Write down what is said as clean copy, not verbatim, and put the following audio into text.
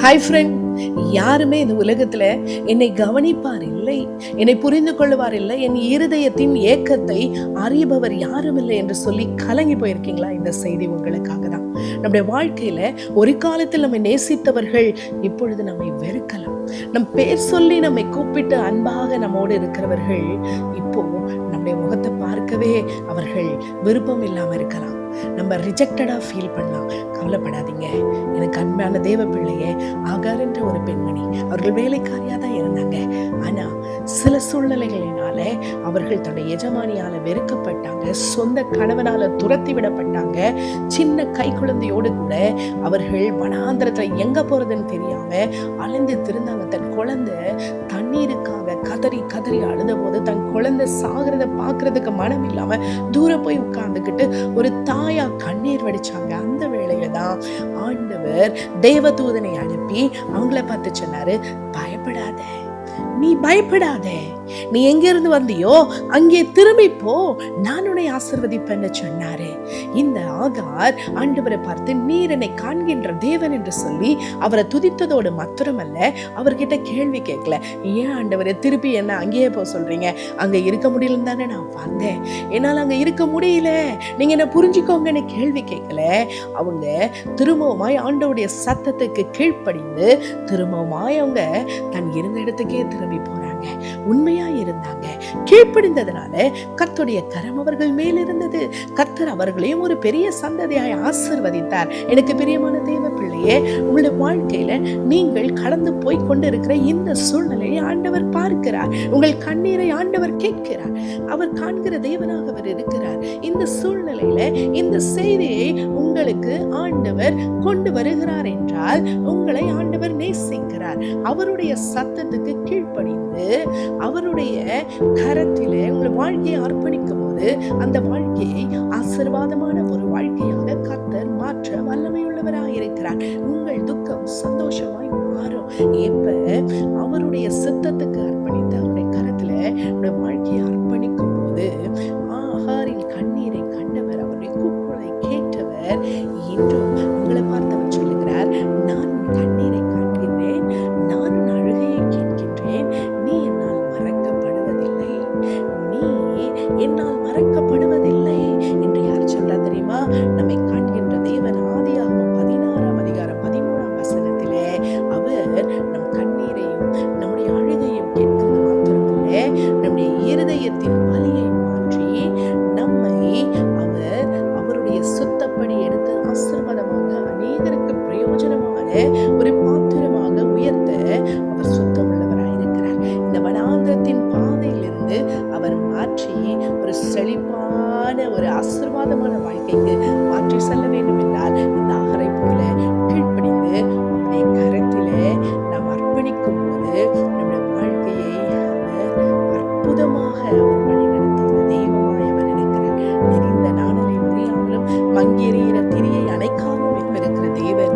Hi friend. யாருமே இந்த உலகத்துல என்னை கவனிப்பார் இல்லை, என்னை புரிந்து கொள்வார் இல்லை, என் இருதயத்தின் ஏக்கத்தை அறிபவர் யாரும் இல்லை என்று சொல்லி கலங்கி போயிருக்கீங்களா? இந்த செய்தி உங்களுக்காக தான். நம்முடைய வாழ்க்கையில ஒரு காலத்தில் நம்மை நேசித்தவர்கள் இப்பொழுது நம்மை வெறுக்கலாம். நம் பேர் சொல்லி நம்மை கூப்பிட்டு அன்பாக நம்மோடு இருக்கிறவர்கள் இப்போ நம்முடைய முகத்தை பார்க்கவே அவர்கள் விருப்பம் இல்லாம இருக்கலாம். நம்ம ரிஜெக்டடா ஃபீல் பண்ணலாம். கவலைப்படாதீங்க. எனக்கு அன்பான தேவ பிள்ளையே, ஆகார் என்ற ஒரு பெண்மணி, அவர்கள் வேலைக்காரியா தான் இருந்தாங்க. ஆனா சில சூழ்நிலைகளினால அவர்கள் தன்னுடைய எஜமானியால வெறுக்கப்பட்டாங்க, சொந்த கணவனால துரத்தி விடப்பட்டாங்க. சின்ன கை குழந்தையோடு கூட அவர்கள் வனாந்திரத்துல எங்க போறதுன்னு தெரியாம அலைந்து திருந்தாங்க. தன் குழந்தை தண்ணீருக்காக கதறி கதறி அழுத போது தன் குழந்தை சாகிறத பாக்குறதுக்கு மனம் இல்லாம தூரம் போய் உட்கார்ந்துக்கிட்டு ஒரு தாயா கண்ணீர் வடிச்சாங்க. அந்த வேளையில தான் ஆண்டவர் தேவதூதனை அனுப்பி அவங்கள பார்த்து சொன்னாரு, பயப்படாத, நீ பயப்படாத, நீ எங்க இருந்து வந்தியோ அங்கே திரும்பி போ, நான் உன்னை ஆசீர்வதிப்பேன்னு சொன்னாரு. இந்த ஆகார் ஆண்டவரை பார்த்து நீர் என்னை காண்கின்ற தேவன் என்று சொல்லி அவரை துதித்ததோடு மாத்திரமல்ல, அவர்கிட்ட கேள்வி கேட்கல. ஏன் ஆண்டவரை திருப்பி என்ன அங்கேயே போக சொல்றீங்க? அங்க இருக்க முடியலன்னு தானே நான் வந்தேன், என்னால் அங்க இருக்க முடியல, நீங்க என்ன புரிஞ்சுக்கோங்கன்னு கேள்வி கேட்கல. அவங்க திரும்பவுமாய் ஆண்டவருடைய சத்தத்துக்கு கீழ்ப்படிந்து திரும்பவுமாய் அவங்க தன் இருந்த இடத்துக்கே திரும்பி போறாங்க. உண்மையா இருந்தாங்க. கீழ்ப்படிந்ததனால கர்த்தருடைய கரம் அவர்கள் மேல் இருந்தது. கர்த்தர் அவர்களையும் ஒரு பெரிய சந்ததியாய் ஆசீர்வதித்தார். எனக்கு பிரியமான தேவ பிள்ளையே, உங்களுடைய வாழ்க்கையில நீங்கள் கடந்து போய் கொண்டிருக்கிற இந்த சூழ்நிலையை ஆண்டவர் பார்க்கிறார். உங்கள் கண்ணீரை ஆண்டவர் கேட்கிறார். அவர் காண்கிற தேவனாக அவர் இருக்கிறார். இந்த சூழ்நிலையில இந்த செய்தியை உங்களுக்கு ஆண்டவர் கொண்டு வருகிறார் என்றால் உங்களை ஆண்டவர் நேசிக்கிறார். அவருடைய சத்தத்துக்கு கீழ்ப்படிந்து அவருடைய கரத்திலே உங்கள் வாழ்க்கையை அர்ப்பணிக்கும் போது அந்த வாழ்க்கையை ஆசீர்வாதமான ஒரு வாழ்க்கையாக கர்த்தர் மாற்ற வல்லமையுள்ளவராக இருக்கிறார். உங்கள் துக்கம் சந்தோஷமாய் மாறும். எப்ப அவருடைய சித்தத்துக்கு அர்ப்பணித்து அவருடைய கரத்துல உங்களுடைய வாழ்க்கையை அர்ப்பணிக்கும் போது ஆகாரின் கண்ணீரை கண்டவர், அவருடைய கூக்குரலை கேட்டவர், இன்றும் உங்களை பார்த்தவர் சொல்லுகிறார், நான் கண்ணீரை காண்கின்றேன், நான் அழுகையை கேட்கின்றேன், நீ என்னால் மறக்கப்படுவதில்லை, நீ என்னால் மறக்கப்படுவதில்லை என்று யார் சொல்றா தெரியுமா? நம்மை காண்கின்ற தேவன். ஆதியாகமம் 16ஆம் அதிகாரம் 13ஆம் வசனத்திலே அவர் நம் கண்ணீரையும் நம்முடைய அழுகையும் கேட்கிறது மாத்திரமல்ல, நம்முடைய இருதயத்தின் வலியை மாற்றி நம்மை அவர் அவருடைய சுத்தப்படி எடுத்து ஆசீர்வாதமாக அநேகருக்கு பிரயோஜனமான ஒரு பாத்திரமாக உயர்த்த அவர் சுத்தம் உள்ளவராயிருக்கிறார். இந்த வனாந்திரத்தின் பாதையிலிருந்து அவர் மாற்றி ஒரு செழிப்பான ஒரு ஆசீர்வாதமான வாழ்க்கைக்கு மாற்றி செல்ல வேண்டும் என்றால் இந்த ஆகரை போல கீழ்ப்படிந்து அவருடைய கரத்திலே நாம் அர்ப்பணிக்கும் போது நம்முடைய வாழ்க்கையை அவர் அற்புதமாக அவர் வழிநடத்துகிற தெய்வமாய் அவர் இருக்கிறார். எரிந்த நாணலை புரியாமலும் மங்கேறிய திரியை அணைக்காமலும் இருக்கிற தேவன்